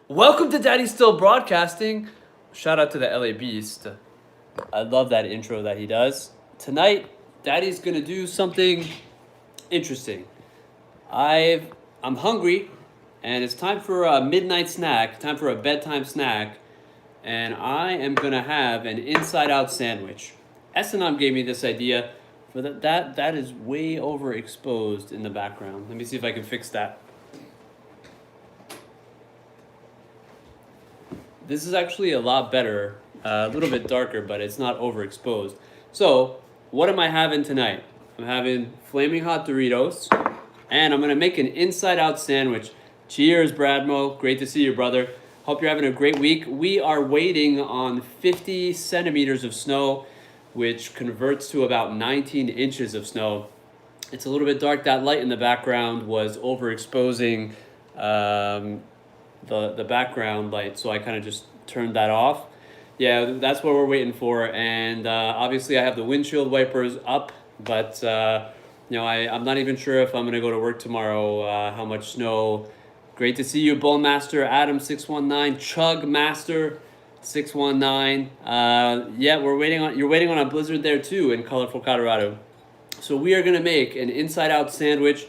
Welcome to Daddy Still Broadcasting. Shout out to the LA Beast. I love that intro that he does. Tonight, Daddy's gonna do something interesting. I'm hungry, and it's time for a midnight snack, time for a bedtime snack, and I am gonna have an inside out sandwich. Esanam gave me this idea for that is way overexposed in the background. Let me see if I can fix that. This is actually a lot better, a little bit darker, but it's not overexposed. So, what am I having tonight? I'm having flaming hot Doritos, and I'm gonna make an inside out sandwich. Cheers, Bradmo. Great to see you, brother. Hope you're having a great week. We are waiting on 50 centimeters of snow, which converts to about 19 inches of snow. It's a little bit dark. That light in the background was overexposing the background light, so I kind of just turned that off. Yeah, that's what we're waiting for, and obviously I have the windshield wipers up, but I'm not even sure if I'm gonna go to work tomorrow. How much snow? Great to see you, Bullmaster Adam 619, Chug Master 619. Yeah, you're waiting on a blizzard there too in colorful Colorado. So we are gonna make an inside out sandwich.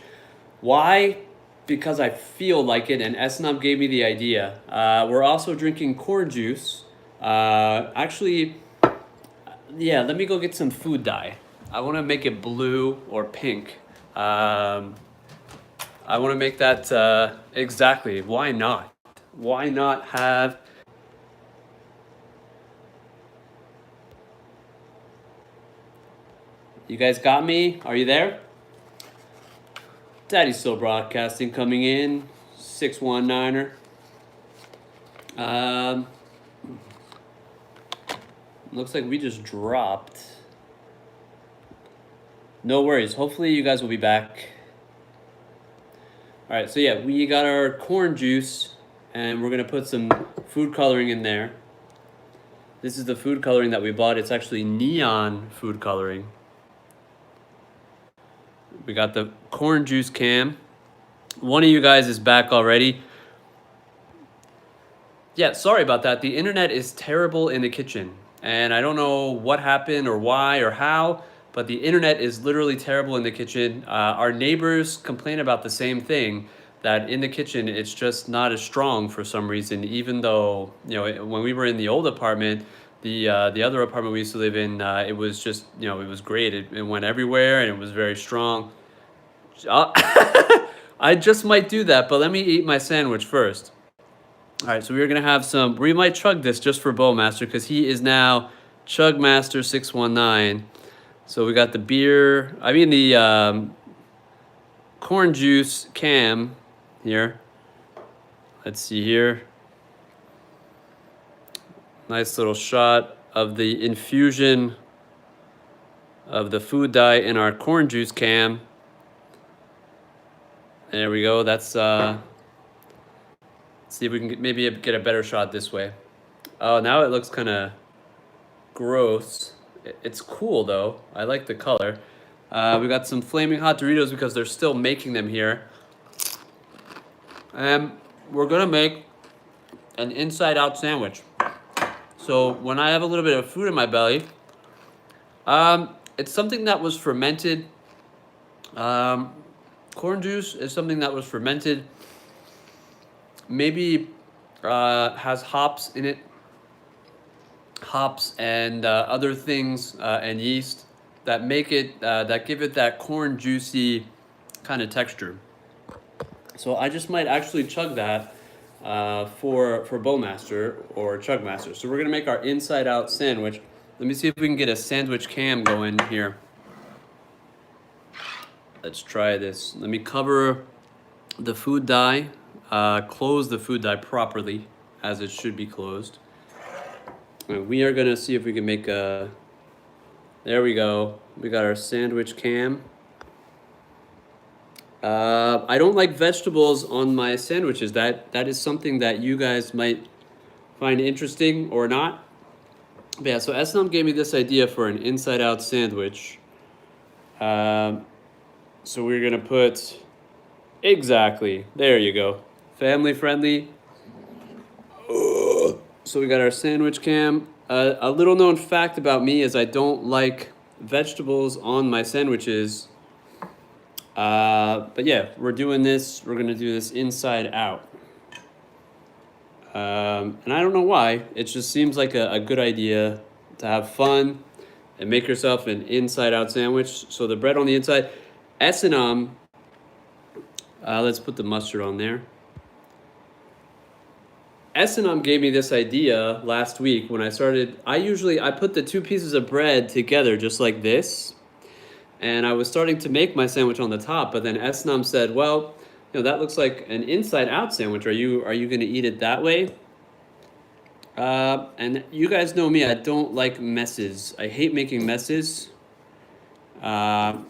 Why? Because I feel like it, and Esnam gave me the idea. We're also drinking corn juice. Actually, yeah, let me go get some food dye. I want to make it blue or pink. I want to make that exactly. Why not? Why not have... You guys got me? Are you there? Daddy's Still Broadcasting coming in, 619er. Looks like we just dropped. No worries. Hopefully you guys will be back. All right, so yeah, we got our corn juice, and we're gonna put some food coloring in there. This is the food coloring that we bought. It's actually neon food coloring. We got the corn juice cam. One of you guys is back already. Yeah, sorry about that. The internet is terrible in the kitchen, and I don't know what happened or why or how, but the internet is literally terrible in the kitchen. Our neighbors complain about the same thing, that in the kitchen it's just not as strong for some reason, even though, when we were in the old apartment, the other apartment we used to live in, it was just, it was great. It went everywhere and it was very strong. I just might do that, but let me eat my sandwich first. All right, so we're gonna have some. We might chug this just for Bowmaster because he is now Chugmaster 619. So we got the beer. I mean the corn juice cam here. Let's see here. Nice little shot of the infusion of the food dye in our corn juice cam. There we go. That's see if we can maybe get a better shot this way. Oh, now it looks kind of gross. It's cool though. I like the color. We got some flaming hot Doritos because they're still making them here. And we're gonna make an inside out sandwich. So when I have a little bit of food in my belly, it's something that was fermented. Corn juice is something that was fermented. Maybe has hops in it. Hops and other things and yeast that make it, that give it that corn juicy kind of texture. So I just might actually chug that for Bowmaster or Chugmaster. So we're gonna make our inside out sandwich. Let me see if we can get a sandwich cam going here. Let's try this. Let me cover the food dye, close the food dye properly as it should be closed. And we are gonna see if we can make a, there we go. We got our sandwich cam. I don't like vegetables on my sandwiches. That is something that you guys might find interesting or not. But yeah, so Esnam gave me this idea for an inside out sandwich. So we're gonna put, exactly, there you go. Family friendly. So we got our sandwich cam. A little known fact about me is I don't like vegetables on my sandwiches. But yeah, we're doing this. We're gonna do this inside out. And I don't know why. It just seems like a good idea to have fun and make yourself an inside out sandwich. So the bread on the inside. S&M, let's put the mustard on there. S&M gave me this idea last week when I started. I put the two pieces of bread together just like this. And I was starting to make my sandwich on the top, but then S&M said, well, that looks like an inside out sandwich. Are you going to eat it that way? And you guys know me, I don't like messes. I hate making messes. And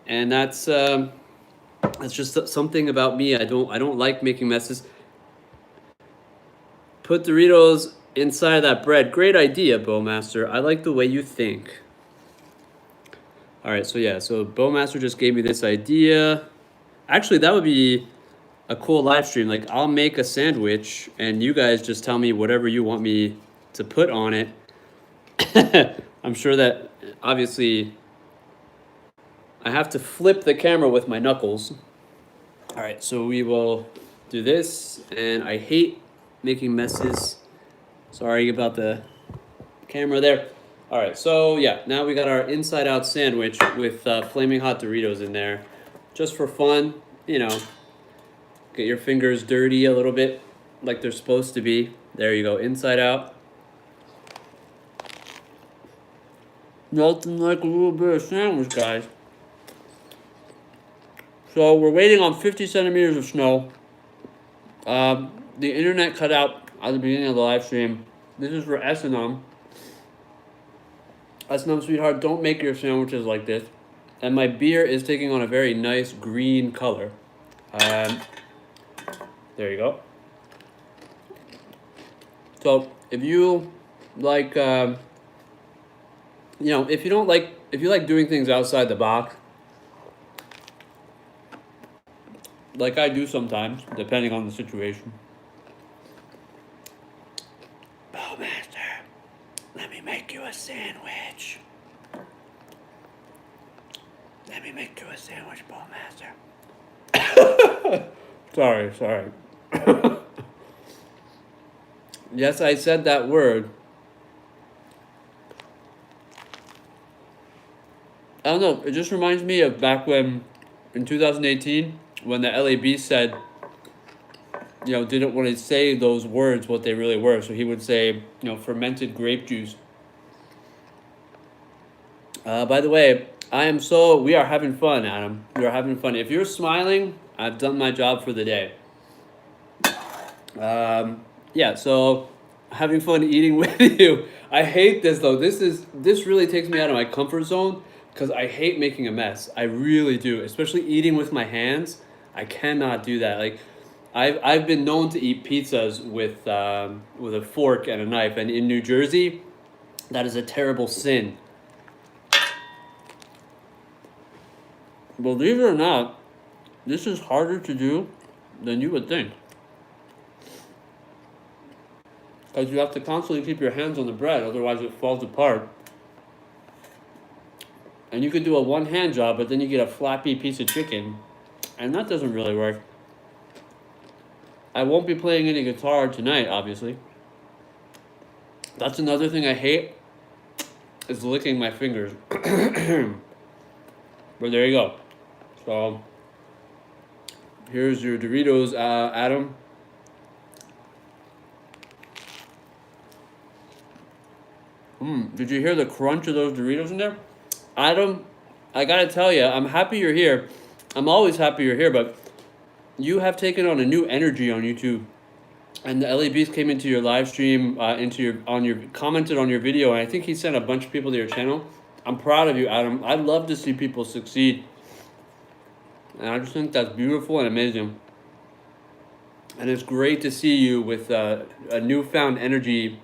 that's just something about me. I don't like making messes. Put Doritos inside of that bread. Great idea, Bowmaster. I like the way you think. All right, so Bowmaster just gave me this idea. Actually, that would be a cool live stream. Like, I'll make a sandwich, and you guys just tell me whatever you want me to put on it. I'm sure that, obviously, I have to flip the camera with my knuckles. All right, so we will do this, and I hate making messes. Sorry about the camera there. All right, so yeah, now we got our inside out sandwich with flaming hot Doritos in there. Just for fun, get your fingers dirty a little bit like they're supposed to be. There you go, inside out. Nothing like a little bit of sandwich, guys. So we're waiting on 50 centimeters of snow. The internet cut out at the beginning of the live stream. This is for S&M. S&M, sweetheart, don't make your sandwiches like this. And my beer is taking on a very nice green color. There you go. So if you like, if you like doing things outside the box, like I do sometimes, depending on the situation. Bowmaster, let me make you a sandwich. Let me make you a sandwich, Bowmaster. Sorry. Yes, I said that word. I don't know, it just reminds me of back when, in 2018, when the LAB said, didn't want to say those words, what they really were. So he would say, fermented grape juice. By the way, we are having fun, Adam. We are having fun. If you're smiling, I've done my job for the day. So having fun eating with you. I hate this though. This really takes me out of my comfort zone because I hate making a mess. I really do, especially eating with my hands. I cannot do that. Like, I've been known to eat pizzas with a fork and a knife, and in New Jersey, that is a terrible sin. Believe it or not, this is harder to do than you would think. Because you have to constantly keep your hands on the bread, otherwise it falls apart. And you could do a one-hand job, but then you get a flappy piece of chicken. And that doesn't really work. I won't be playing any guitar tonight, obviously. That's another thing I hate, is licking my fingers. But there you go. So, here's your Doritos, Adam. Did you hear the crunch of those Doritos in there? Adam, I gotta tell you, I'm happy you're here. I'm always happy you're here, but you have taken on a new energy on YouTube. And the LABs came into your live stream, commented on your video, and I think he sent a bunch of people to your channel. I'm proud of you, Adam. I love to see people succeed. And I just think that's beautiful and amazing. And it's great to see you with a newfound energy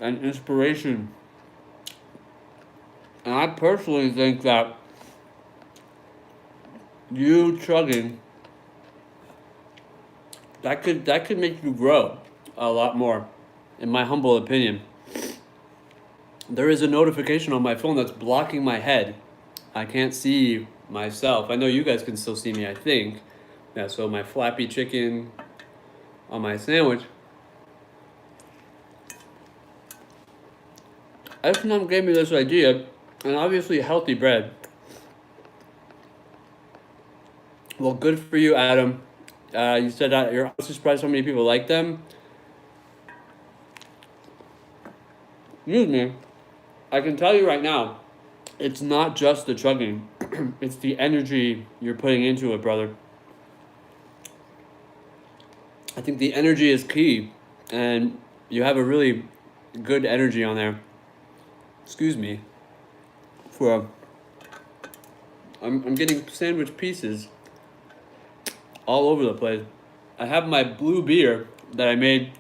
and inspiration. And I personally think that you chugging that could make you grow a lot more, in my humble opinion. There is a notification on my phone that's blocking my head. I can't see myself. I know you guys can still see me, I think. Yeah, so my flappy chicken on my sandwich. Efnam gave me this idea, and obviously healthy bread. Well, good for you, Adam. You said that you're also surprised how many people like them. Excuse me. I can tell you right now, it's not just the chugging. It's the energy you're putting into it, brother. I think the energy is key, and you have a really good energy on there. Excuse me. For I'm getting sandwich pieces all over the place. I have my blue beer that I made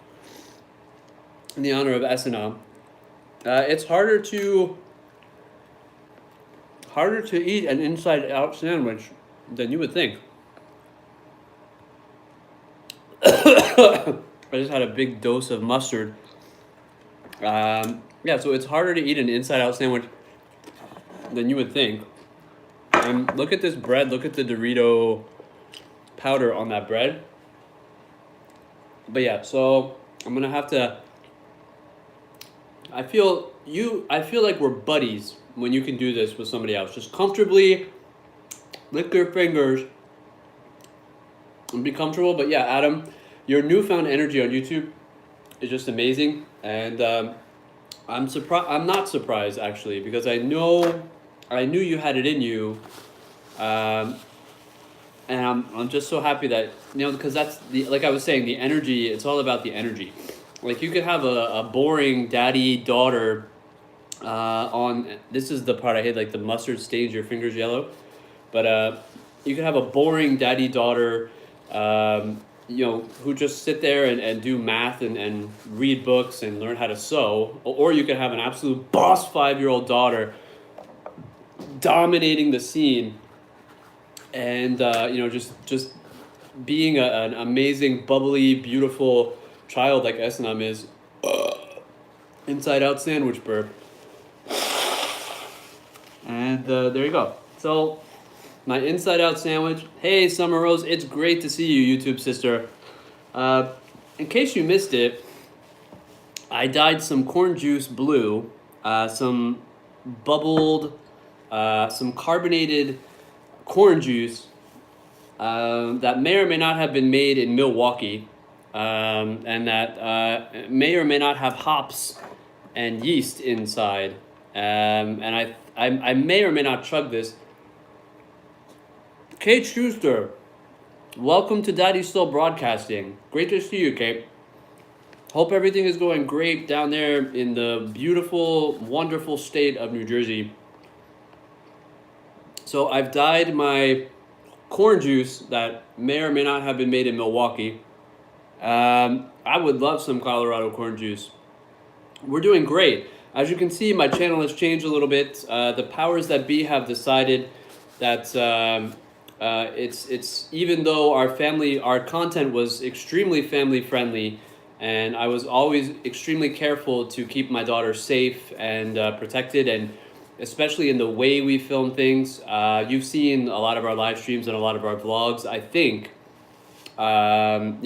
in the honor of Essenam. It's harder to eat an inside out sandwich than you would think. I just had a big dose of mustard. Yeah, so it's harder to eat an inside out sandwich than you would think. And look at this bread. Look at the Dorito powder on that bread. But yeah, so I'm gonna have to. I feel like we're buddies when you can do this with somebody else. Just comfortably lick your fingers and be comfortable. But yeah, Adam, your newfound energy on YouTube is just amazing, and I'm surprised. I'm not surprised actually, because I knew you had it in you, and I'm just so happy that because that's like I was saying, the energy. It's all about the energy. Like you could have a boring daddy-daughter on, this is the part I hate, like the mustard stains your fingers yellow. But you could have a boring daddy-daughter, who just sit there and do math and read books and learn how to sew. Or you could have an absolute boss 5-year-old daughter dominating the scene and, just being an amazing, bubbly, beautiful child like Esnam is. Inside out sandwich burp. And there you go. So my inside out sandwich. Hey Summer Rose, it's great to see you, YouTube sister. In case you missed it, I dyed some corn juice blue, some bubbled, some carbonated corn juice that may or may not have been made in Milwaukee. And that may or may not have hops and yeast inside. And I may or may not chug this. Kate Schuster, welcome to Daddy Still Broadcasting. Great to see you, Kate. Hope everything is going great down there in the beautiful, wonderful state of New Jersey. So I've dyed my corn juice that may or may not have been made in Milwaukee. I would love some Colorado corn juice. We're doing great. As you can see, my channel has changed a little bit. The powers that be have decided that it's even though our content was extremely family friendly, and I was always extremely careful to keep my daughter safe and protected, and especially in the way we film things. You've seen a lot of our live streams and a lot of our vlogs, I think. But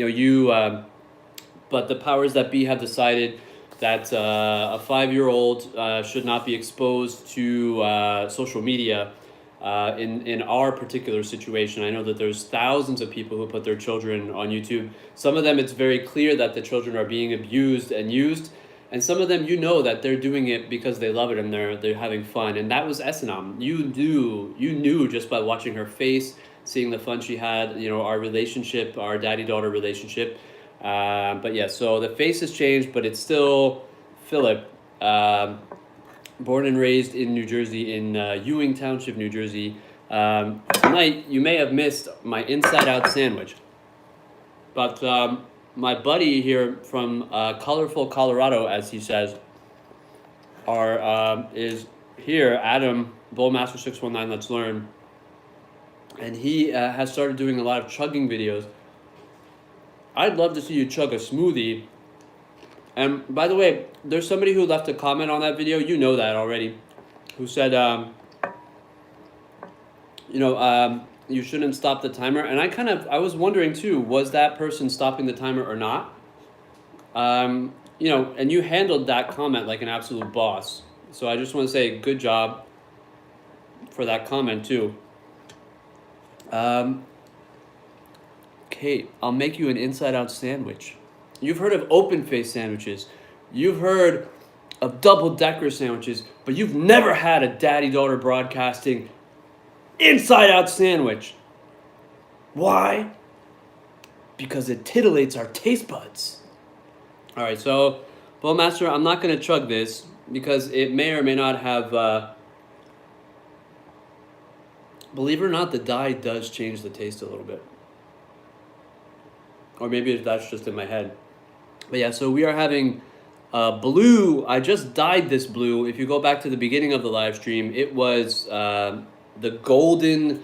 the powers that be have decided that a 5-year-old should not be exposed to social media in our particular situation. I know that there's thousands of people who put their children on YouTube. Some of them, it's very clear that the children are being abused and used, and some of them, that they're doing it because they love it and they're having fun. And that was Essenam. You knew just by watching her face, seeing the fun she had, our relationship, our daddy-daughter relationship. But yeah, so the face has changed, but it's still Philip, born and raised in New Jersey, in Ewing Township, New Jersey. Tonight, you may have missed my inside-out sandwich, but my buddy here from colorful Colorado, as he says, is here, Adam, Bowlmaster 619, Let's Learn. And he has started doing a lot of chugging videos. I'd love to see you chug a smoothie. And by the way, there's somebody who left a comment on that video. You know that already. Who said, you shouldn't stop the timer. And I was wondering too, was that person stopping the timer or not? And you handled that comment like an absolute boss. So I just want to say good job for that comment too. Kate, I'll make you an inside-out sandwich. You've heard of open-faced sandwiches. You've heard of double-decker sandwiches, but you've never had a daddy-daughter broadcasting inside-out sandwich. Why? Because it titillates our taste buds. All right, so Bowmaster, I'm not going to chug this because it may or may not have... believe it or not, the dye does change the taste a little bit. Or maybe that's just in my head. But yeah, so we are having blue. I just dyed this blue. If you go back to the beginning of the live stream, it was the golden,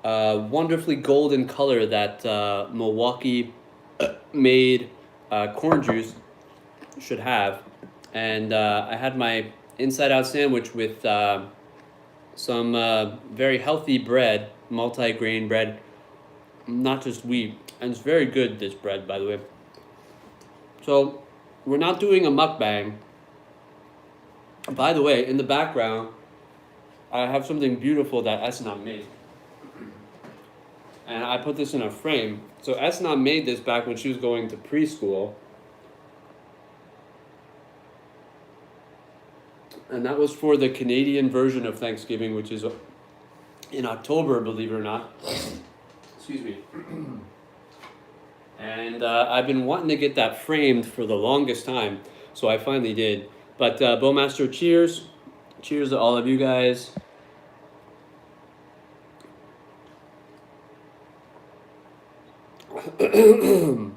wonderfully golden color that Milwaukee made corn juice should have. And I had my inside out sandwich with some very healthy bread, multi-grain bread, not just wheat. And it's very good, this bread, by the way. So, we're not doing a mukbang. By the way, in the background, I have something beautiful that Esna made. And I put this in a frame. So Esna made this back when she was going to preschool. And that was for the Canadian version of Thanksgiving, which is in October, believe it or not. Excuse me. And I've been wanting to get that framed for the longest time, so I finally did. But Bowmaster, cheers. Cheers to all of you guys. And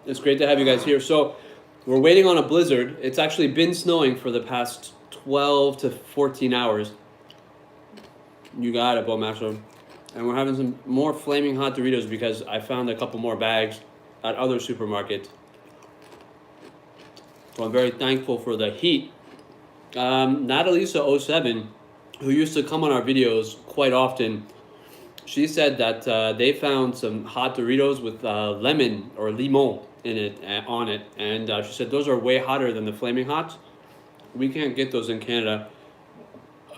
it's great to have you guys here. So we're waiting on a blizzard. It's actually been snowing for the past 12 to 14 hours. You got it, Bowmaster. And we're having some more flaming hot Doritos because I found a couple more bags at other supermarkets. So I'm very thankful for the heat. Natalisa07, who used to come on our videos quite often, she said that they found some hot Doritos with lemon or limon in it, on it. And she said those are way hotter than the Flaming Hots. We can't get those in Canada.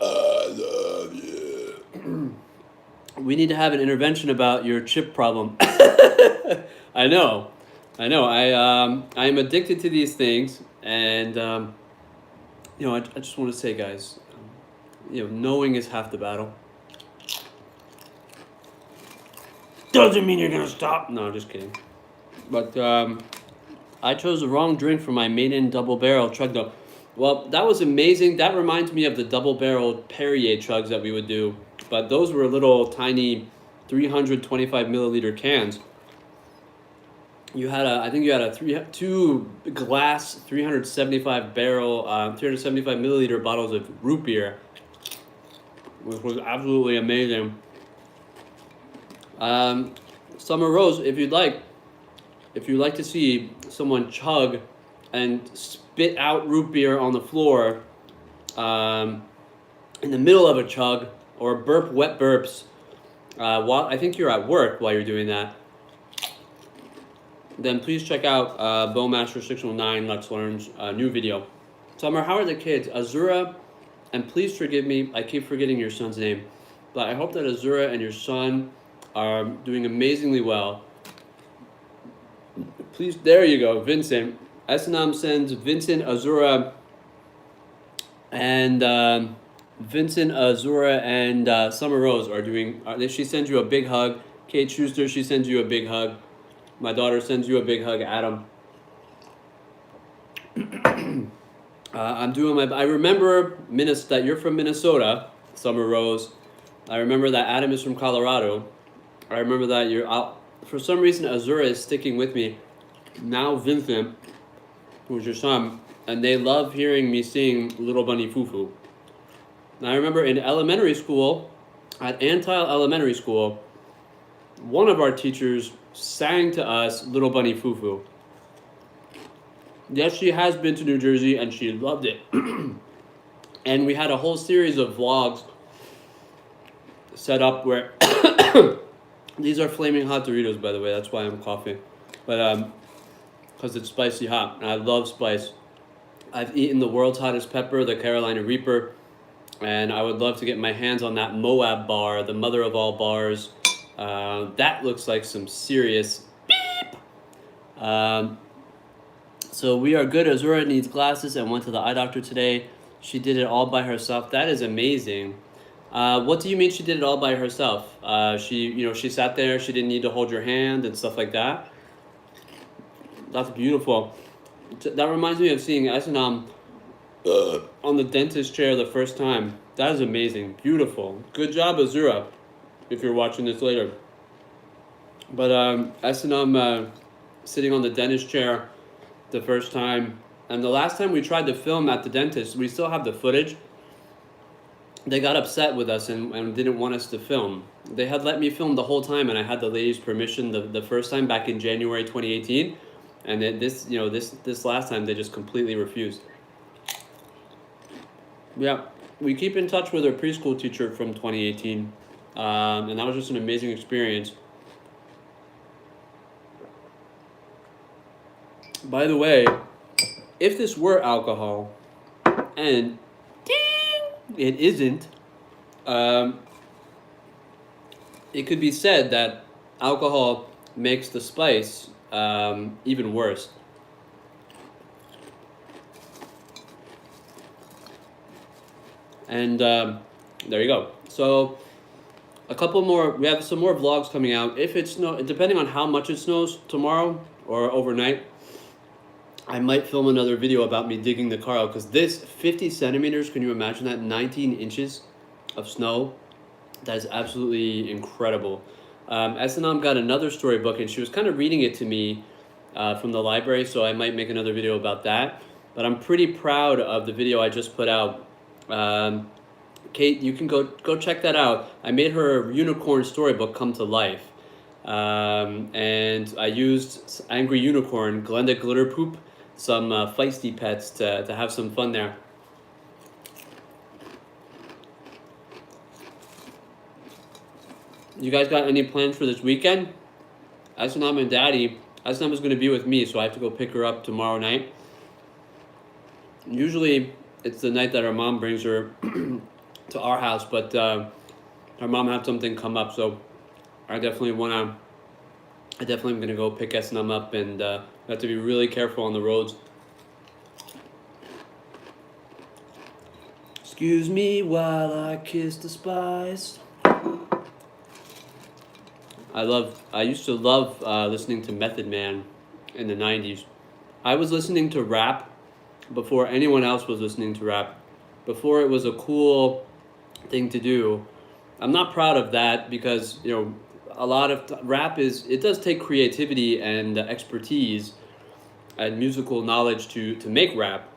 I love you. We need to have an intervention about your chip problem. I know. I am addicted to these things, and I just want to say, guys, knowing is half the battle. Doesn't mean you're gonna stop. No, just kidding. But I chose the wrong drink for my maiden double barrel chug though. Well, that was amazing. That reminds me of the double barrel Perrier chugs that we would do. But those were little tiny 325 milliliter cans. You had I think you had two glass 375 milliliter bottles of root beer, which was absolutely amazing. Summer Rose, if you'd like to see someone chug and spit out root beer on the floor in the middle of a chug, or burp wet burps while I think you're at work while you're doing that, then please check out Bowmaster619 Let's Learn's new video. Summer, how are the kids? Azura, and please forgive me, I keep forgetting your son's name, but I hope that Azura and your son are doing amazingly well. Please, there you go, Vincent. Esnam sends Vincent, Azura, and Summer Rose are doing. She sends you a big hug. Kate Schuster, she sends you a big hug. My daughter sends you a big hug, Adam. I'm doing my. I remember that you're from Minnesota, Summer Rose. I remember that Adam is from Colorado. I remember that you're out. For some reason, Azura is sticking with me. Now Vincent, who's your son, and they love hearing me sing Little Bunny Foo-Foo. And I remember in elementary school, at Antile Elementary School, one of our teachers sang to us Little Bunny Fufu. Yes, she has been to New Jersey and she loved it. And we had a whole series of vlogs set up where these are flaming hot Doritos, by the way. That's why I'm coughing, but because it's spicy hot, and I love spice. I've eaten the world's hottest pepper, the Carolina Reaper, and I would love to get my hands on that Moab bar, the mother of all bars. That looks like some serious beep. So we are good. Azura needs glasses and went to the eye doctor today. She did it all by herself. That is amazing. What do you mean she did it all by herself? She sat there. She didn't need to hold your hand and stuff like that. That's beautiful. That reminds me of seeing S&M on the dentist chair the first time. That is amazing. Beautiful. Good job, Azura, if you're watching this later. But S&M sitting on the dentist chair the first time. And the last time we tried to film at the dentist, we still have the footage. They got upset with us and didn't want us to film. They had let me film the whole time, and I had the lady's permission the first time back in January 2018. And then this last time they just completely refused. Yeah, we keep in touch with our preschool teacher from 2018, and that was just an amazing experience. By the way, if this were alcohol, and ding, it isn't, it could be said that alcohol makes the spice even worse. And there you go. So a couple more. We have some more vlogs coming out. If it snows, depending on how much it snows tomorrow or overnight, I might film another video about me digging the car out, because this 50 centimeters, can you imagine that? 19 inches of snow. That is absolutely incredible. S&M got another storybook, and she was kind of reading it to me from the library, so I might make another video about that. But I'm pretty proud of the video I just put out. Kate, you can go check that out. I made her unicorn storybook come to life. And I used Angry Unicorn, Glenda Glitterpoop, some feisty pets to have some fun there. You guys got any plans for this weekend? S&M and Daddy, S&M is going to be with me, so I have to go pick her up tomorrow night. Usually it's the night that her mom brings her to our house, but her mom had something come up, so I definitely am going to go pick S&M up, and we have to be really careful on the roads. Excuse me while I kiss the spice. I used to love listening to Method Man in the 90s. I was listening to rap before anyone else was listening to rap, before it was a cool thing to do. I'm not proud of that, because a lot of rap it does take creativity and expertise and musical knowledge to make rap.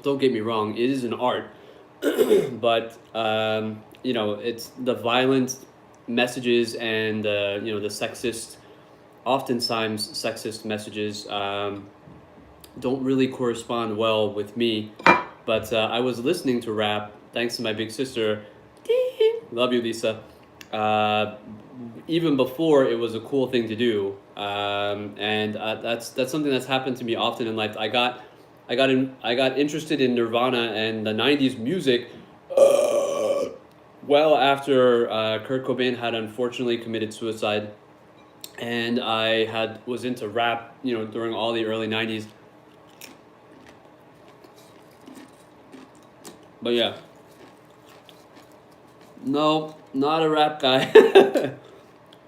Don't get me wrong, it is an art. But it's the violent messages and the sexist, oftentimes sexist messages don't really correspond well with me. But I was listening to rap thanks to my big sister. Love you, Lisa. Even before it was a cool thing to do, and that's something that's happened to me often in life. I got interested in Nirvana and the 90s music well after Kurt Cobain had unfortunately committed suicide, and I was into rap during all the early 90s. But yeah, no, not a rap guy.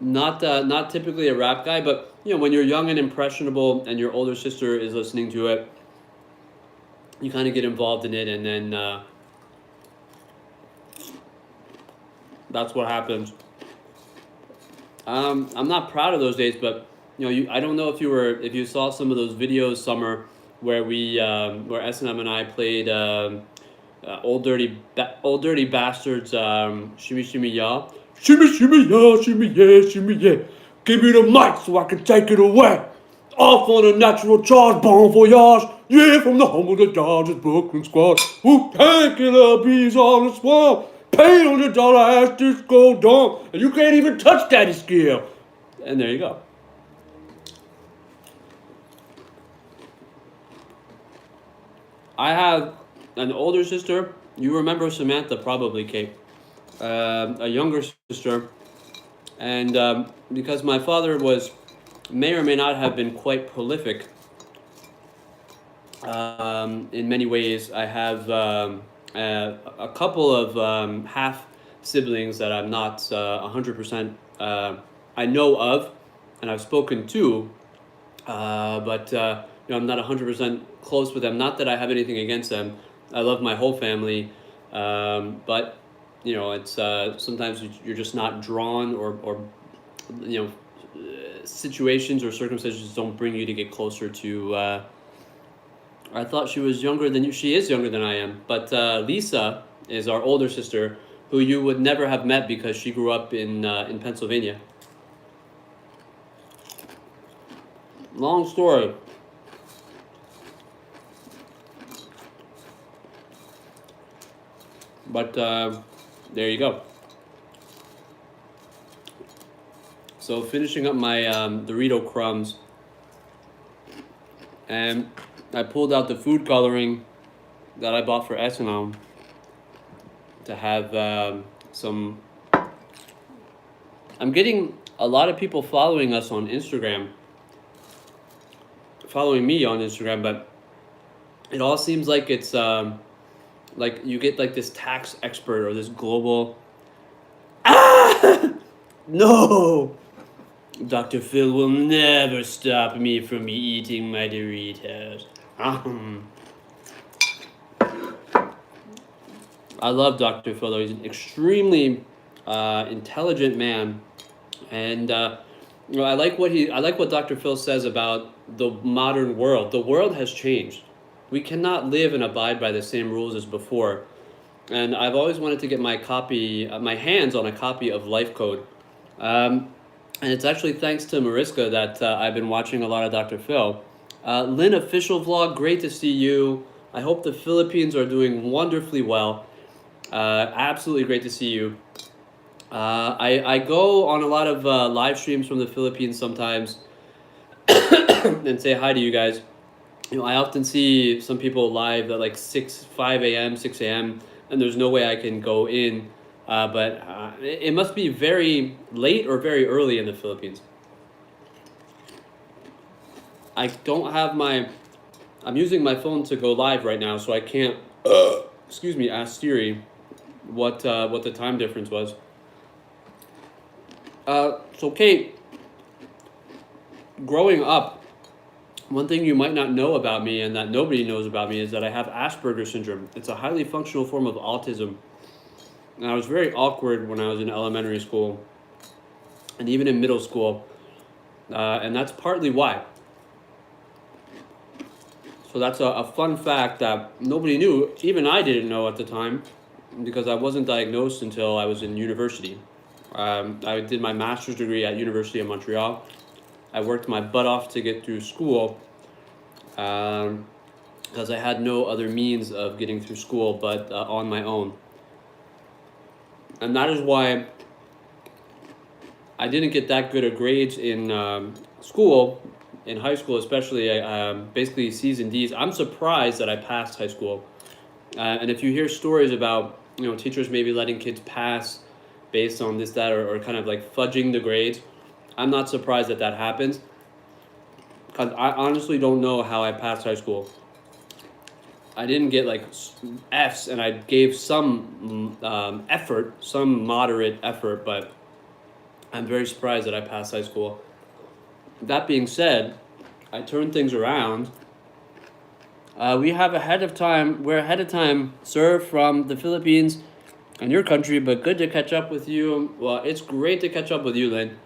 Not typically a rap guy, but when you're young and impressionable and your older sister is listening to it, you kind of get involved in it, and then that's what happens. I'm not proud of those days, but I don't know if you saw some of those videos summer where where S&M and I played Old Dirty Bastards, Shimmy Shimmy Ya. Shimmy, shimmy, ya, shimmy, yeah, shimmy, yeah. Give me the mic so I can take it away. Off on a natural charge, bon voyage. Yeah, from the home of the Dodgers, Brooklyn squad. Wu-Tang Killer bees on the swamp. Paint on the dollar ass disco dome. And you can't even touch Daddy Scale. And there you go. I have an older sister. You remember Samantha, probably, Kate. A younger sister. And because my father may or may not have been quite prolific, in many ways, I have a couple of half siblings that I'm not 100% I know of, and I've spoken to, but I'm not 100% close with them. Not that I have anything against them. I love my whole family, but it's sometimes you're just not drawn, or situations or circumstances don't bring you to get closer to. I thought she was younger than you. She is younger than I am. But Lisa is our older sister, who you would never have met because she grew up in Pennsylvania. Long story. But there you go. So finishing up my Dorito crumbs, and I pulled out the food coloring that I bought for S&M to have some. I'm getting a lot of people following us on Instagram, following me on Instagram, but it all seems like it's like you get like this tax expert or this global. No! Dr. Phil will never stop me from eating my Doritos. I love Dr. Phil, though. He's an extremely intelligent man, and I like what Dr. Phil says about the modern world. The world has changed. We cannot live and abide by the same rules as before. And I've always wanted to get my hands on a copy of Life Code. And it's actually thanks to Mariska that I've been watching a lot of Dr. Phil. Lynn, official vlog, great to see you. I hope the Philippines are doing wonderfully well. Absolutely great to see you. I go on a lot of live streams from the Philippines sometimes and say hi to you guys. I often see some people live at like 5 a.m., 6 a.m., and there's no way I can go in. But it must be very late or very early in the Philippines. I don't have I'm using my phone to go live right now, so I can't, ask Siri what the time difference was. So Kate, growing up, one thing you might not know about me and that nobody knows about me is that I have Asperger's syndrome. It's a highly functional form of autism. And I was very awkward when I was in elementary school and even in middle school. And that's partly why. So that's a fun fact that nobody knew. Even I didn't know at the time because I wasn't diagnosed until I was in university. I did my master's degree at University of Montreal. I worked my butt off to get through school because I had no other means of getting through school but on my own. And that is why I didn't get that good of grades in school, in high school especially, basically C's and D's. I'm surprised that I passed high school. And if you hear stories about, teachers maybe letting kids pass based on this, that, or kind of like fudging the grades, I'm not surprised that that happens. Because I honestly don't know how I passed high school. I didn't get like F's, and I gave some effort, some moderate effort, but I'm very surprised that I passed high school. That being said, I turned things around. We're ahead of time, sir, from the Philippines and your country, but good to catch up with you. Well, it's great to catch up with you, Lynn.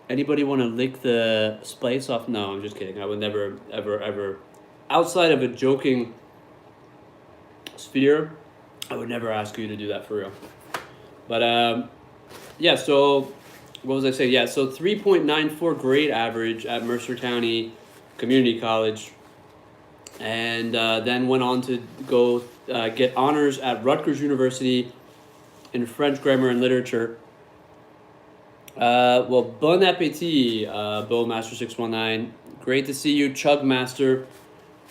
Anybody want to lick the spice off? No, I'm just kidding. I would never, ever, ever, outside of a joking sphere, I would never ask you to do that for real. But Yeah, so what was I saying? Yeah, so 3.94 grade average at Mercer County Community College, and then went on to go get honors at Rutgers University in French grammar and literature. Well, bon appetit, Bowmaster 619. Great to see you, Chug Master.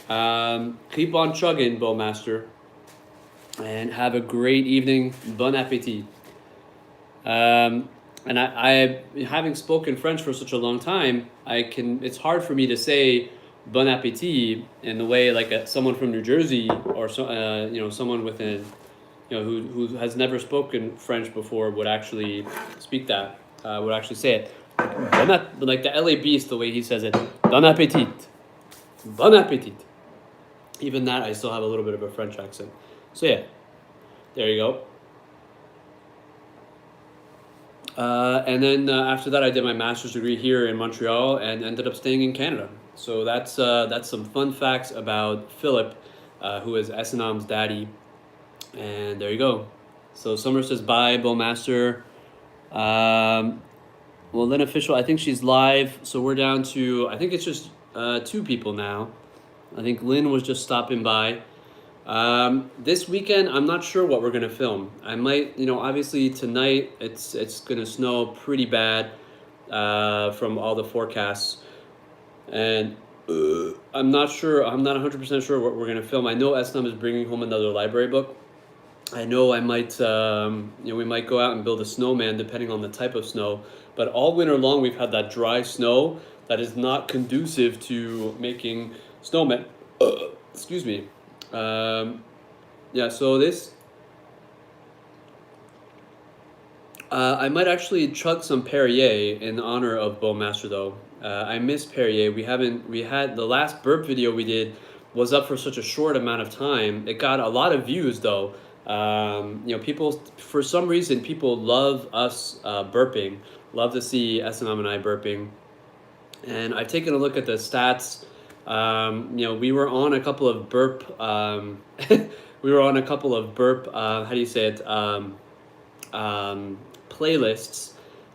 Keep on chugging, Bowmaster, and have a great evening. Bon appetit. And I, having spoken French for such a long time, it's hard for me to say bon appetit in the way like someone from New Jersey or someone within, who has never spoken French before would actually speak that, would actually say it. Like the LA Beast, the way he says it, bon appetit, bon appetit. Even that, I still have a little bit of a French accent. So yeah, there you go. And then after that, I did my master's degree here in Montreal and ended up staying in Canada. So that's some fun facts about Philip, who is Essenam's daddy. And there you go. So Summer says bye, Bowmaster. Well, Lynn Official, I think she's live. So we're down to, I think it's just 2 people now. I think Lynn was just stopping by. This weekend, I'm not sure what we're gonna film. I might, obviously tonight it's gonna snow pretty bad from all the forecasts, and I'm not sure. I'm not 100% sure what we're gonna film. I know Esnam is bringing home another library book. I know I might, we might go out and build a snowman depending on the type of snow. But all winter long, we've had that dry snow that is not conducive to making snowmen. Excuse me. Yeah, so this, I might actually chug some Perrier in honor of Bowmaster though. I miss Perrier. We had the last burp video we did was up for such a short amount of time. It got a lot of views though. People, for some reason, people love us burping, love to see Essenam and I burping. And I've taken a look at the stats. We were on a couple of burp. We were on a couple of burp. How do you say it? Playlists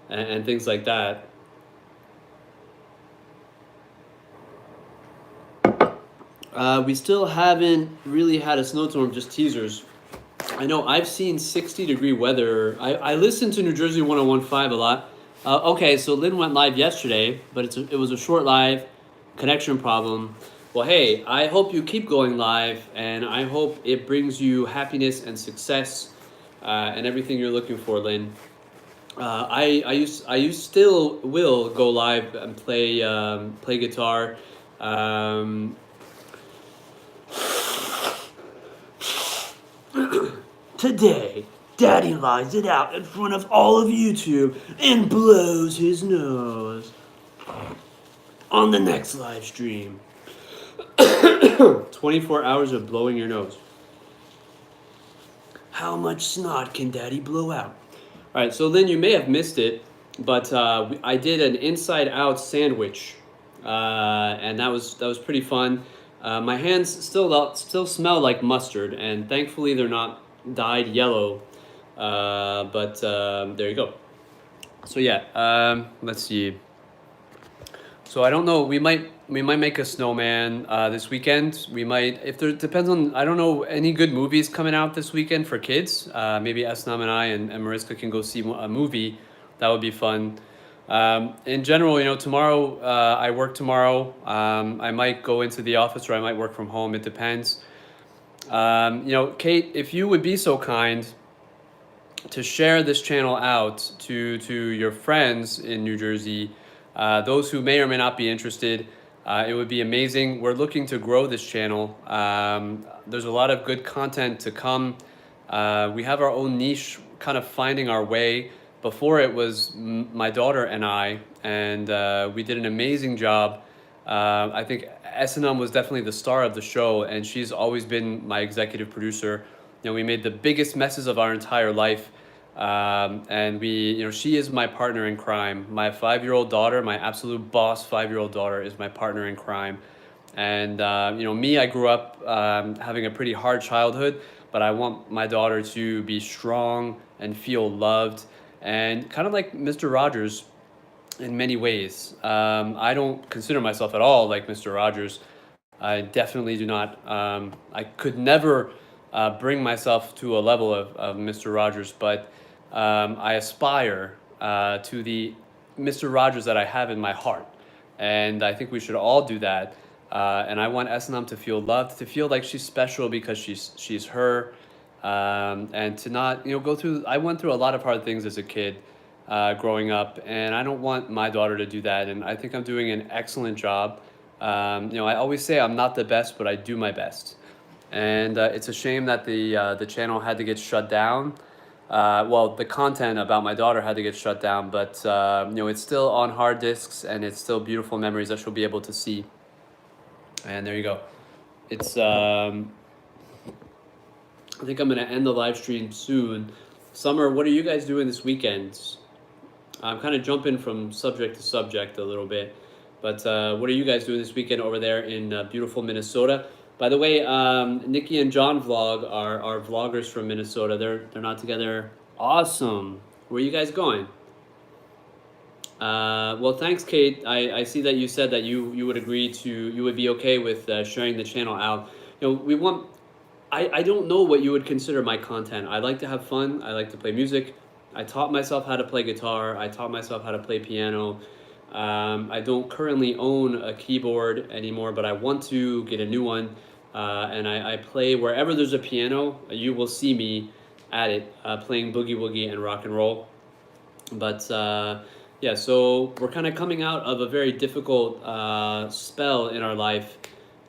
and things like that. We still haven't really had a snowstorm. Just teasers. I know I've seen 60-degree weather. I listen to New Jersey 101.5 a lot. Okay, so Lynn went live yesterday, but it was a short live. Connection problem. Well, hey, I hope you keep going live, and I hope it brings you happiness and success and everything you're looking for, Lynn. I still will go live and play guitar. Today, Daddy lies it out in front of all of YouTube and blows his nose. On the next live stream. 24 hours of blowing your nose. How much snot can Daddy blow out? All right, so Lynn, you may have missed it, but I did an inside-out sandwich, and that was pretty fun. My hands still smell like mustard, and thankfully they're not dyed yellow. But there you go. So yeah, let's see. So I don't know. We might make a snowman this weekend. We might, if there depends on. I don't know any good movies coming out this weekend for kids. Maybe Esnam and I and Mariska can go see a movie. That would be fun. In general, tomorrow I work tomorrow. I might go into the office or I might work from home. It depends. Kate, if you would be so kind to share this channel out to your friends in New Jersey. Those who may or may not be interested, it would be amazing. We're looking to grow this channel. There's a lot of good content to come. We have our own niche, kind of finding our way. Before it was my daughter and I, and we did an amazing job. I think Essenam was definitely the star of the show, and she's always been my executive producer. We made the biggest messes of our entire life. And she is my partner in crime. My 5-year-old daughter, my absolute boss 5-year-old daughter, is my partner in crime. And me, I grew up having a pretty hard childhood, but I want my daughter to be strong and feel loved and kind of like Mr. Rogers in many ways. I don't consider myself at all like Mr. Rogers. I definitely do not. I could never bring myself to a level of Mr. Rogers, but I aspire to the Mr. Rogers that I have in my heart. And I think we should all do that. And I want Esanam to feel loved, to feel like she's special because she's her, and to not go through. I went through a lot of hard things as a kid, growing up, and I don't want my daughter to do that. And I think I'm doing an excellent job. I always say I'm not the best, but I do my best. And it's a shame that the channel had to get shut down. Well, the content about my daughter had to get shut down, but it's still on hard disks, and it's still beautiful memories that she'll be able to see. And there you go. It's I think I'm gonna end the live stream soon. Summer, what are you guys doing this weekend? I'm kind of jumping from subject to subject a little bit, but what are you guys doing this weekend over there in beautiful Minnesota? By the way, Nikki and John Vlog are vloggers from Minnesota. They're not together. Awesome. Where are you guys going? Well, thanks, Kate. I see that you said that you would agree to, you would be okay with sharing the channel out. We want, I don't know what you would consider my content. I like to have fun. I like to play music. I taught myself how to play guitar. I taught myself how to play piano. I don't currently own a keyboard anymore, but I want to get a new one. And I play wherever there's a piano. You will see me at it, playing boogie woogie and rock and roll. But yeah, so we're kind of coming out of a very difficult spell in our life,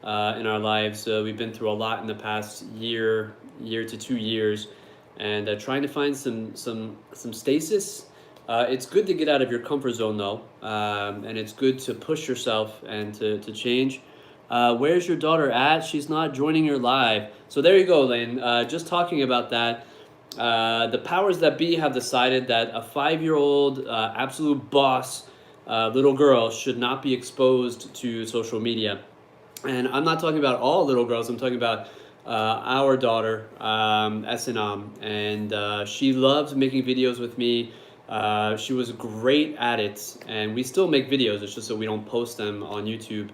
in our lives. We've been through a lot in the past year to 2 years, and trying to find some stasis. It's good to get out of your comfort zone though, and it's good to push yourself and to change. Where's your daughter at? She's not joining your live. So there you go, Lynn. Just talking about that. The powers that be have decided that a 5-year-old absolute boss little girl should not be exposed to social media. And I'm not talking about all little girls. I'm talking about our daughter, Esanam. And she loves making videos with me. She was great at it. And we still make videos. It's just that we don't post them on YouTube.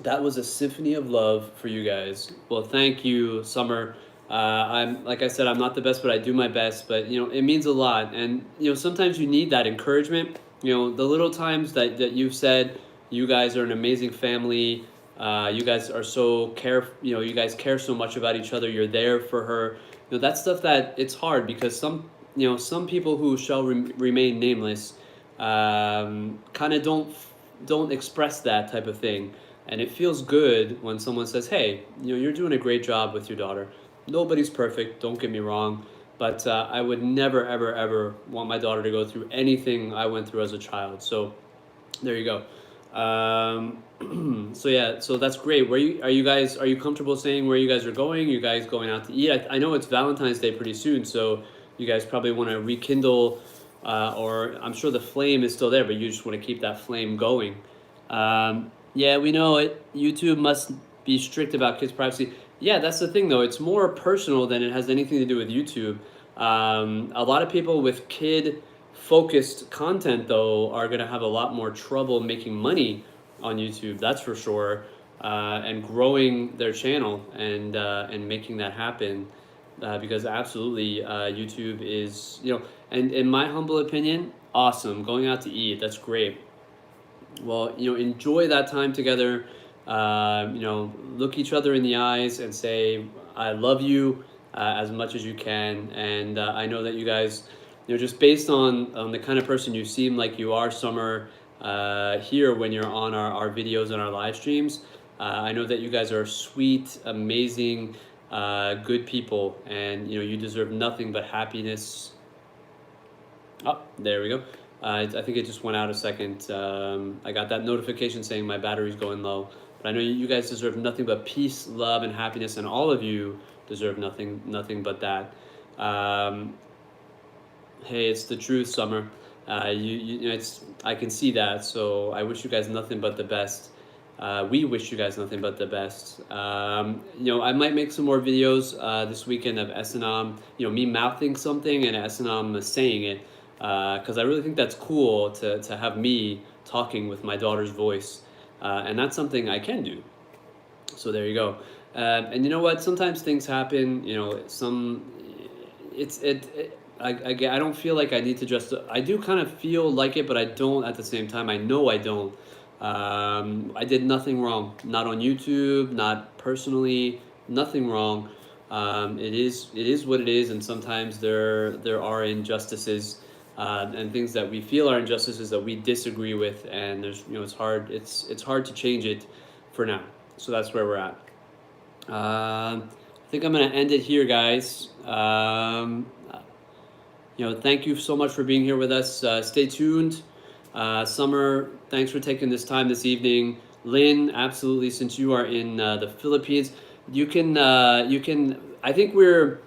That was a symphony of love for you guys. Well, thank you, Summer. I'm, like I said, I'm not the best, but I do my best. But it means a lot, and sometimes you need that encouragement. The little times that you've said, you guys are an amazing family. You guys are so you guys care so much about each other. You're there for her. That stuff that it's hard because some people who shall remain nameless, kind of don't express that type of thing. And it feels good when someone says, hey, you're doing a great job with your daughter. Nobody's perfect, don't get me wrong, but I would never, ever, ever want my daughter to go through anything I went through as a child. So there you go. So yeah, so that's great. Are you comfortable saying where you guys are going? You guys going out to eat? I know it's Valentine's Day pretty soon, so you guys probably want to rekindle, or I'm sure the flame is still there, but you just want to keep that flame going. Yeah, we know it. YouTube must be strict about kids' privacy. Yeah, that's the thing, though. It's more personal than it has anything to do with YouTube. A lot of people with kid-focused content, though, are going to have a lot more trouble making money on YouTube, that's for sure, and growing their channel and making that happen. Because absolutely, YouTube is, and in my humble opinion, awesome. Going out to eat, that's great. Well, enjoy that time together. Look each other in the eyes and say, I love you as much as you can. And I know that you guys, just based on the kind of person you seem like you are, Summer, here when you're on our videos and our live streams, I know that you guys are sweet, amazing, good people. And, you deserve nothing but happiness. Oh, there we go. I think it just went out a second. I got that notification saying my battery's going low. But I know you guys deserve nothing but peace, love, and happiness, and all of you deserve nothing but that. Hey, it's the truth, Summer. I can see that, so I wish you guys nothing but the best. We wish you guys nothing but the best. I might make some more videos this weekend of Esanam, me mouthing something and Esanam saying it, because I really think that's cool to have me talking with my daughter's voice, and that's something I can do. So there you go. And you know what? Sometimes things happen. I don't feel like I need to just. I do kind of feel like it, but I don't at the same time. I know I don't. I did nothing wrong. Not on YouTube. Not personally. Nothing wrong. It is what it is, and sometimes there are injustices. And things that we feel are injustices that we disagree with, and it's hard to change it for now. So that's where we're at. I think I'm gonna end it here, guys. Thank you so much for being here with us. Stay tuned. Summer, thanks for taking this time this evening. Lynn, absolutely. Since you are in the Philippines, you can. I think we're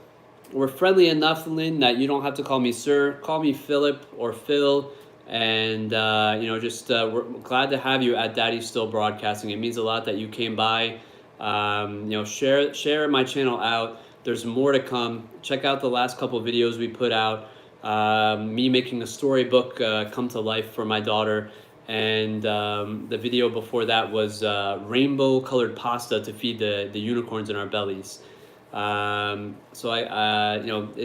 friendly enough, Lynn, that you don't have to call me sir. Call me Philip or Phil. And we're glad to have you at Daddy's Still Broadcasting. It means a lot that you came by. Share my channel out. There's more to come. Check out the last couple of videos we put out. Me making a storybook come to life for my daughter, and the video before that was rainbow colored pasta to feed the unicorns in our bellies.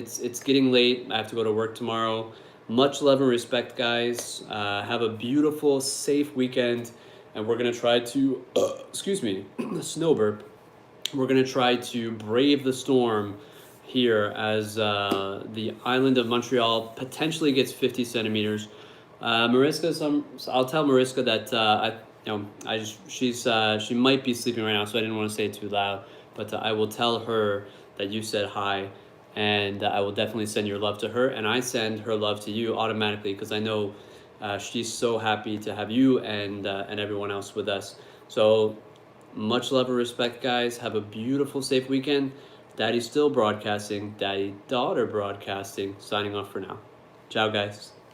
It's getting late. I have to go to work tomorrow. Much love and respect, guys. Have a beautiful, safe weekend, and we're gonna try to, excuse me, snow burp. We're gonna try to brave the storm here as the island of Montreal potentially gets 50 centimeters. Mariska, I'll tell Mariska that she might be sleeping right now, so I didn't want to say it too loud. But I will tell her that you said hi. And I will definitely send your love to her, and I send her love to you automatically because I know she's so happy to have you and everyone else with us. So much love and respect, guys. Have a beautiful, safe weekend. Daddy's Still Broadcasting, Daddy Daughter Broadcasting, signing off for now. Ciao, guys.